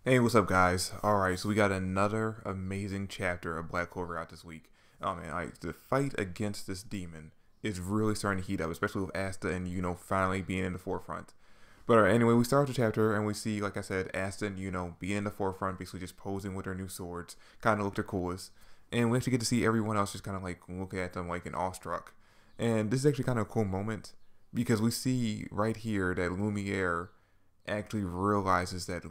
Hey, what's up, guys? Alright, so we got another amazing chapter of Black Clover out this week. Oh man, the fight against this demon is really starting to heat up, especially with Asta and finally being in the forefront. But alright, anyway, we start the chapter and we see, like I said, Asta and being in the forefront, basically just posing with their new swords, kind of look their coolest. And we actually get to see everyone else just kind of like looking at them like an awestruck. And this is actually kind of a cool moment because we see right here that Lumiere actually realizes that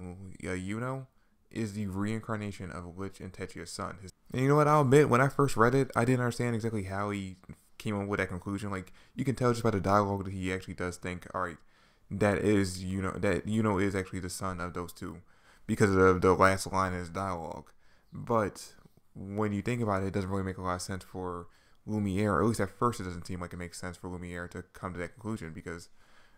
is the reincarnation of Lich and Techia's son. And you know what? I'll admit, when I first read it, I didn't understand exactly how he came up with that conclusion. Like, you can tell just by the dialogue that he actually does think, all right, that is is actually the son of those two, because of the last line in his dialogue. But when you think about it, it doesn't really make a lot of sense for Lumiere, or at least at first it doesn't seem like it makes sense for Lumiere to come to that conclusion, because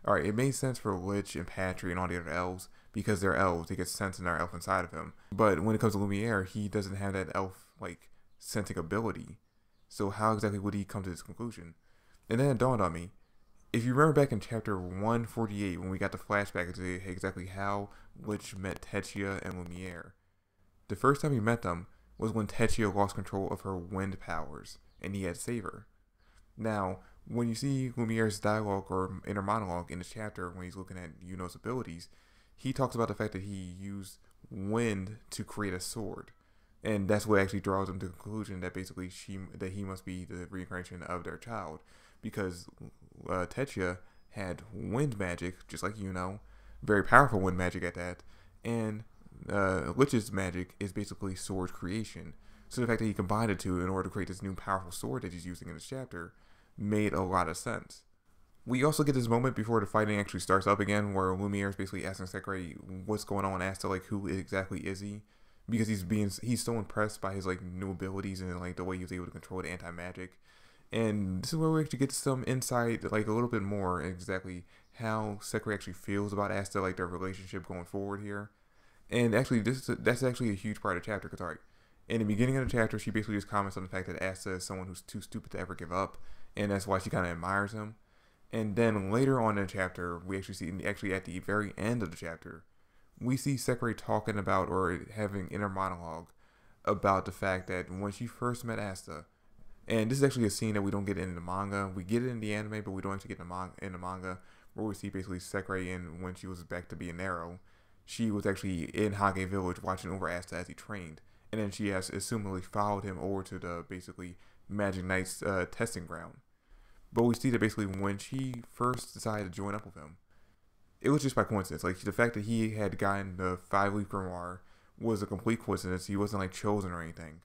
alright, it made sense for Lich and Patry and all the other elves because they're elves. They get sense in their elf inside of him. But when it comes to Lumiere, he doesn't have that elf like sensing ability. So how exactly would he come to this conclusion? And then it dawned on me. If you remember back in chapter 148 when we got the flashback to exactly how Lich met Techia and Lumiere, the first time he met them was when Techia lost control of her wind powers and he had to save her. Now, when you see Lumiere's dialogue or inner monologue in the chapter when he's looking at Yuno's abilities, he talks about the fact that he used wind to create a sword. And that's what actually draws him to the conclusion that basically he must be the reincarnation of their child. Because Techia had wind magic, just like very powerful wind magic at that. And Lich's magic is basically sword creation. So the fact that he combined the two in order to create this new powerful sword that he's using in this chapter made a lot of sense. We also get this moment before the fighting actually starts up again where Lumiere is basically asking Sakurai what's going on, Asta like who exactly is he, because he's so impressed by his like new abilities and like the way he was able to control the anti-magic. And this is where we actually get some insight, like a little bit more exactly how Sakurai actually feels about Asta, like their relationship going forward here. And actually that's actually a huge part of the chapter, because alright, in the beginning of the chapter she basically just comments on the fact that Asta is someone who's too stupid to ever give up, and that's why she kind of admires him. And then later on in the chapter, we actually see, actually at the very end of the chapter, we see Sakurai talking about, or having inner monologue about the fact that when she first met Asta, and this is actually a scene that we don't get in the manga. We get it in the anime, but we don't actually get in the manga, where we see basically Sakurai in when she was back to being Narrow. She was actually in Hage Village watching over Asta as he trained. And then she has assumedly followed him over to the basically Magic Knight's testing ground. But we see that basically when she first decided to join up with him, it was just by coincidence. Like, the fact that he had gotten the 5-leaf grimoire was a complete coincidence. He wasn't like chosen or anything.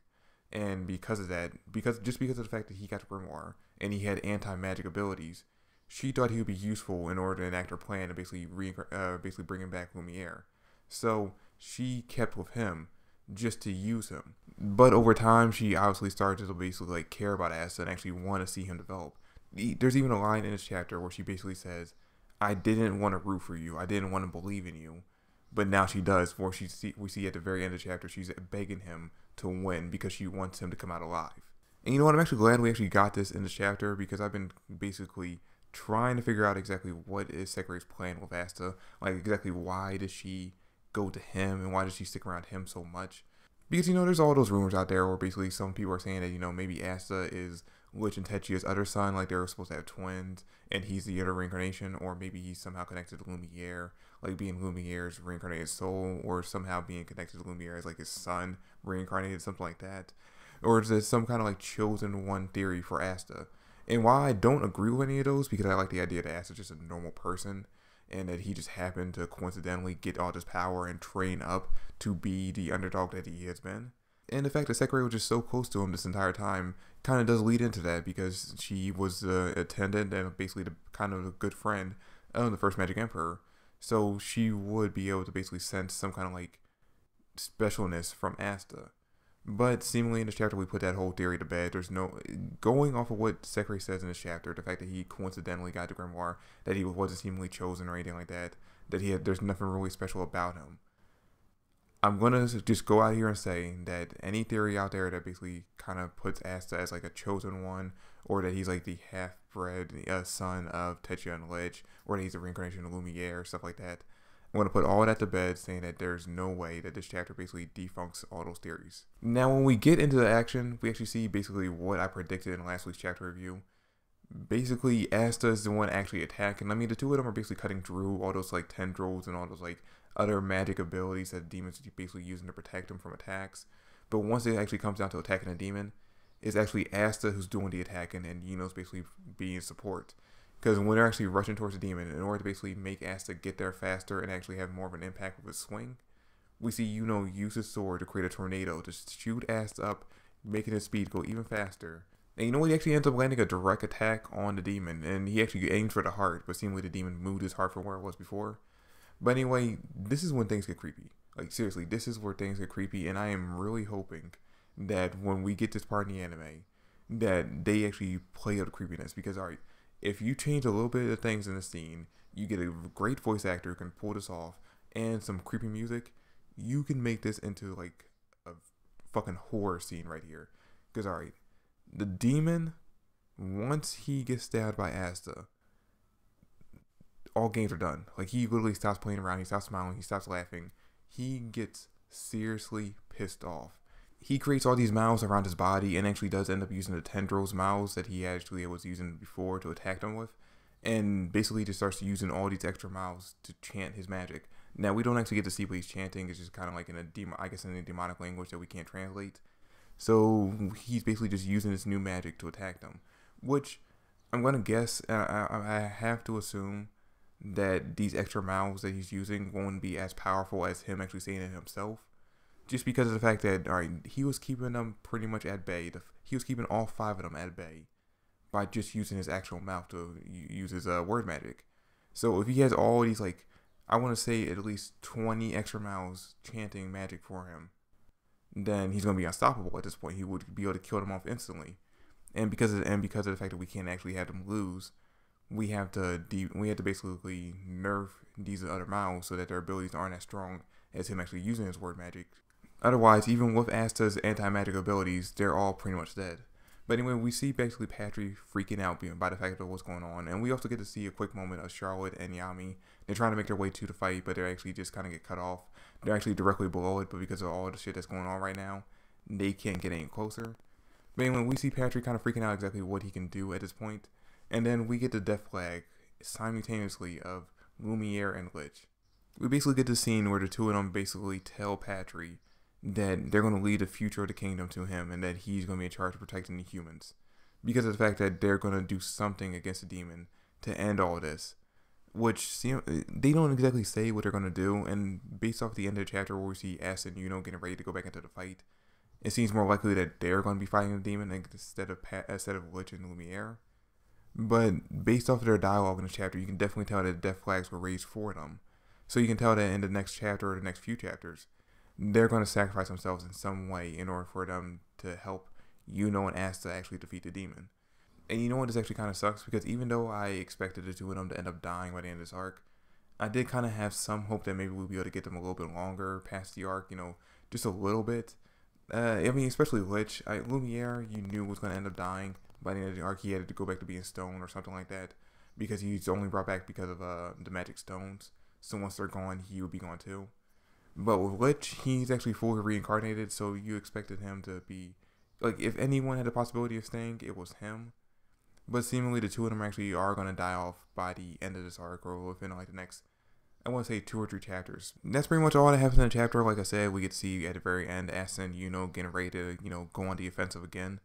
And because of that, because of the fact that he got the grimoire and he had anti-magic abilities, she thought he would be useful in order to enact her plan to basically bring him back Lumiere. So she kept with him just to use him. But over time, she obviously started to basically like care about Asta and actually want to see him develop. There's even a line in this chapter where she basically says, "I didn't want to root for you. I didn't want to believe in you." But now she does. Where we see at the very end of the chapter, she's begging him to win because she wants him to come out alive. And you know what? I'm actually glad we actually got this in this chapter, because I've been basically trying to figure out exactly what is Sakurai's plan with Asta. Like, exactly why does she go to him and why does she stick around him so much? Because, there's all those rumors out there where basically some people are saying that, maybe Asta is Lich and Techia's other son, like they were supposed to have twins, and he's the other reincarnation, or maybe he's somehow connected to Lumiere, like being Lumiere's reincarnated soul, or somehow being connected to Lumiere as like his son reincarnated, something like that. Or is there some kind of like chosen one theory for Asta? And while I don't agree with any of those, because I like the idea that Asta's just a normal person, and that he just happened to coincidentally get all this power and train up to be the underdog that he has been. And the fact that Sakurai was just so close to him this entire time kind of does lead into that, because she was the attendant and basically the kind of a good friend of the first Magic Emperor. So she would be able to basically sense some kind of like specialness from Asta. But seemingly in this chapter we put that whole theory to bed. There's no, going off of what Sakurai says in this chapter, the fact that he coincidentally got the grimoire, that he wasn't seemingly chosen or anything like that, there's nothing really special about him. I'm gonna just go out here and say that any theory out there that basically kind of puts Asta as like a chosen one, or that he's like the half-bred son of Techia and Lich, or that he's a reincarnation of Lumiere, stuff like that, I'm going to put all that to bed, saying that there's no way that this chapter basically defunks all those theories. Now, when we get into the action, we actually see basically what I predicted in last week's chapter review. Basically, Asta is the one actually attacking. I mean, the two of them are basically cutting through all those like tendrils and all those like other magic abilities that demons are basically using to protect them from attacks. But once it actually comes down to attacking a demon, it's actually Asta who's doing the attacking, and Yuno's basically being support. Because when they're actually rushing towards the demon, in order to basically make Asta get there faster and actually have more of an impact with his swing, we see Yuno use his sword to create a tornado to shoot Asta up, making his speed go even faster. And you know what? He actually ends up landing a direct attack on the demon, and he actually aimed for the heart, but seemingly the demon moved his heart from where it was before. But anyway, this is when things get creepy. Like, seriously, this is where things get creepy, and I am really hoping that when we get this part in the anime, that they actually play up the creepiness. Because, alright, if you change a little bit of things in the scene, you get a great voice actor who can pull this off, and some creepy music, you can make this into, like, a fucking horror scene right here. Because, alright, the demon, once he gets stabbed by Asta, all games are done. Like, he literally stops playing around, he stops smiling, he stops laughing. He gets seriously pissed off. He creates all these mouths around his body and actually does end up using the tendrils mouths that he actually was using before to attack them with. And basically just starts using all these extra mouths to chant his magic. Now, we don't actually get to see what he's chanting. It's just kind of like in a demonic language that we can't translate. So he's basically just using this new magic to attack them, which I'm going to guess, I have to assume that these extra mouths that he's using won't be as powerful as him actually saying it himself, just because of the fact that, alright, he was keeping them pretty much at bay. He was keeping all 5 of them at bay by just using his actual mouth to use his word magic. So if he has all these, like, I want to say at least 20 extra mouths chanting magic for him, then he's going to be unstoppable at this point. He would be able to kill them off instantly. And because of the fact that we can't actually have them lose, we have to basically nerf these other mouths so that their abilities aren't as strong as him actually using his word magic. Otherwise, even with Asta's anti-magic abilities, they're all pretty much dead. But anyway, we see basically Patry freaking out by the fact of what's going on, and we also get to see a quick moment of Charlotte and Yami. They're trying to make their way to the fight, but they're actually just kind of get cut off. They're actually directly below it, but because of all the shit that's going on right now, they can't get any closer. But anyway, we see Patry kind of freaking out exactly what he can do at this point, and then we get the death flag simultaneously of Lumiere and Licht. We basically get the scene where the two of them basically tell Patry that they're going to lead the future of the kingdom to him and that he's going to be in charge of protecting the humans, because of the fact that they're going to do something against the demon to end all this, which they don't exactly say what they're going to do. And based off the end of the chapter where we see Asta and Yuno getting ready to go back into the fight, it seems more likely that they're going to be fighting the demon instead of Licht and Lumiere. But based off of their dialogue in the chapter, you can definitely tell that death flags were raised for them. So you can tell that in the next chapter or the next few chapters, they're going to sacrifice themselves in some way in order for them to help Yuno and Asta actually defeat the demon. And you know what, this actually kind of sucks, because even though I expected the two of them to end up dying by the end of this arc, I did kind of have some hope that maybe we'll be able to get them a little bit longer past the arc, just a little bit. I mean, especially Licht. Lumiere, you knew was going to end up dying by the end of the arc. He had to go back to being stone or something like that, because he's only brought back because of the magic stones. So once they're gone, he would be gone too. But with Licht, he's actually fully reincarnated, so you expected him to be, like, if anyone had the possibility of staying, it was him. But seemingly the two of them actually are going to die off by the end of this arc, or within like the next, I want to say 2 or 3 chapters. And that's pretty much all that happens in the chapter. Like I said, we get to see at the very end Asta and Yuno getting ready to, go on the offensive again.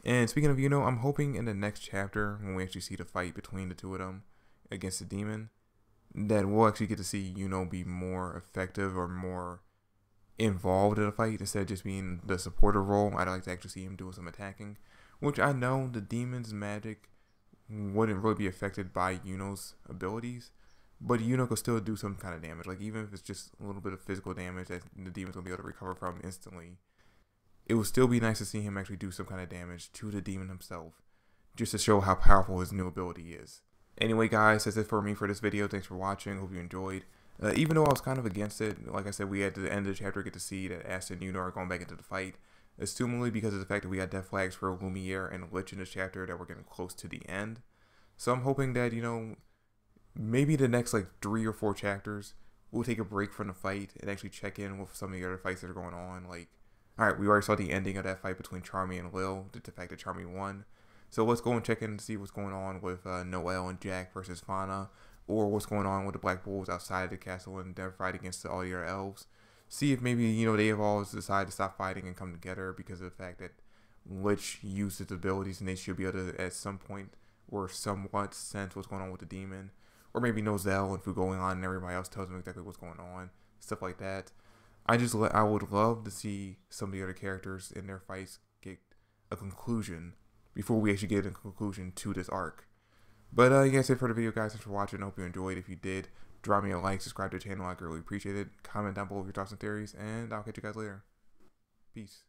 And speaking of Yuno, I'm hoping in the next chapter, when we actually see the fight between the two of them against the demon, that we'll actually get to see Yuno be more effective or more involved in a fight instead of just being the supporter role. I'd like to actually see him doing some attacking, which I know the demon's magic wouldn't really be affected by Yuno's abilities, but Yuno could still do some kind of damage. Like, even if it's just a little bit of physical damage that the demon's gonna be able to recover from instantly, it would still be nice to see him actually do some kind of damage to the demon himself, just to show how powerful his new ability is. Anyway, guys, that's it for me for this video. Thanks for watching. Hope you enjoyed. Even though I was kind of against it, like I said, we at the end of the chapter get to see that Asta and Yuno are going back into the fight, assumingly because of the fact that we got death flags for Lumiere and Licht in this chapter, that we're getting close to the end. So I'm hoping that, maybe the next like 3 or 4 chapters, we'll take a break from the fight and actually check in with some of the other fights that are going on. Like, all right, we already saw the ending of that fight between Charmy and Lil, the fact that Charmy won. So let's go and check in and see what's going on with Noelle and Jack versus Fauna, or what's going on with the Black Bulls outside the castle and their fight against all the other elves. See if maybe, you know, they have all decided to stop fighting and come together because of the fact that Lich used its abilities and they should be able to, at some point, or somewhat sense what's going on with the demon. Or maybe Nozel and Fugoyan and everybody else tells them exactly what's going on. Stuff like that. I would love to see some of the other characters in their fights get a conclusion before we actually get a conclusion to this arc. But yeah, that's it for the video, guys. Thanks for watching. I hope you enjoyed. If you did, drop me a like, subscribe to the channel. I really appreciate it. Comment down below your thoughts and theories, and I'll catch you guys later. Peace.